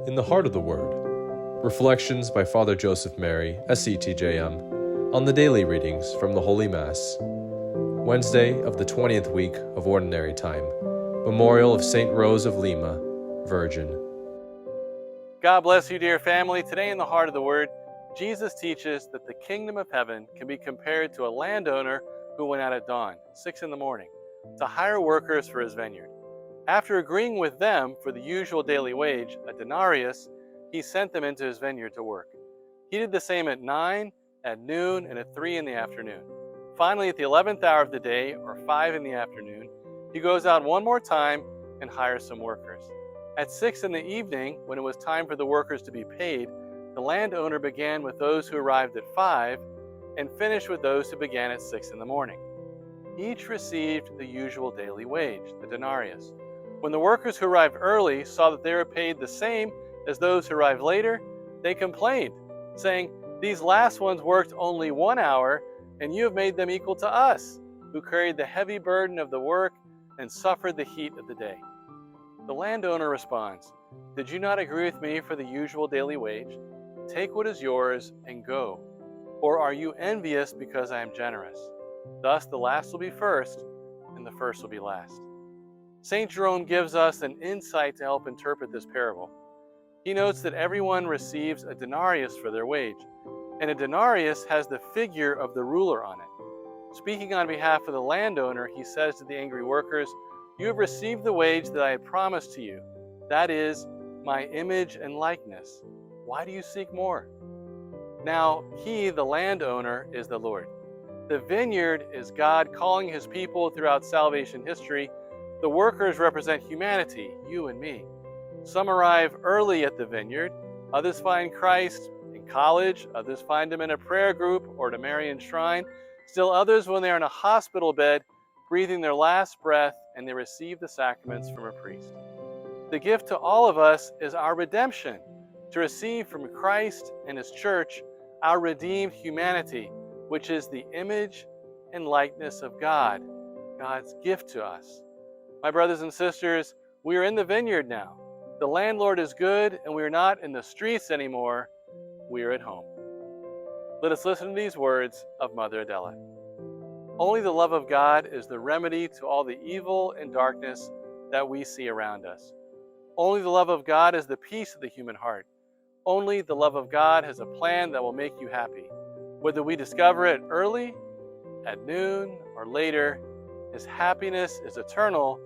In the Heart of the Word, Reflections by Father Joseph Mary, SCTJM, on the daily readings from the Holy Mass. Wednesday of the 20th week of Ordinary Time, Memorial of St. Rose of Lima, Virgin. God bless you, dear family. Today in the Heart of the Word, Jesus teaches that the kingdom of heaven can be compared to a landowner who went out at dawn, 6 in the morning, to hire workers for his vineyard. After agreeing with them for the usual daily wage, a denarius, he sent them into his vineyard to work. He did the same at 9, at noon, and at 3 in the afternoon. Finally, at the 11th hour of the day, or 5 in the afternoon, he goes out one more time and hires some workers. At 6 in the evening, when it was time for the workers to be paid, the landowner began with those who arrived at 5 and finished with those who began at 6 in the morning. Each received the usual daily wage, the denarius. When the workers who arrived early saw that they were paid the same as those who arrived later, they complained, saying, "These last ones worked only 1 hour, and you have made them equal to us, who carried the heavy burden of the work and suffered the heat of the day." The landowner responds, "Did you not agree with me for the usual daily wage? Take what is yours and go. Or are you envious because I am generous? Thus the last will be first, and the first will be last." St. Jerome gives us an insight to help interpret this parable. He notes that everyone receives a denarius for their wage, and a denarius has the figure of the ruler on it. Speaking on behalf of the landowner, he says to the angry workers, "You have received the wage that I had promised to you, that is, my image and likeness. Why do you seek more?" Now, he, the landowner, is the Lord. The vineyard is God calling his people throughout salvation history. The workers represent humanity, you and me. Some arrive early at the vineyard, others find Christ in college, others find him in a prayer group or at a Marian shrine, still others when they are in a hospital bed, breathing their last breath, and they receive the sacraments from a priest. The gift to all of us is our redemption, to receive from Christ and his church our redeemed humanity, which is the image and likeness of God, God's gift to us. My brothers and sisters, we are in the vineyard now. The landlord is good, and we are not in the streets anymore. We are at home. Let us listen to these words of Mother Adela. Only the love of God is the remedy to all the evil and darkness that we see around us. Only the love of God is the peace of the human heart. Only the love of God has a plan that will make you happy. Whether we discover it early, at noon, or later, his happiness is eternal,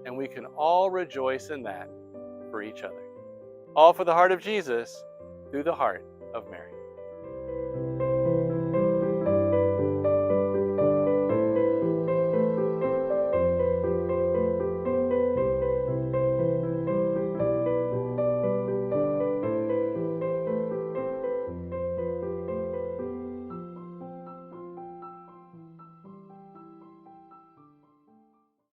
and we can all rejoice in that for each other. All for the heart of Jesus, through the heart of Mary.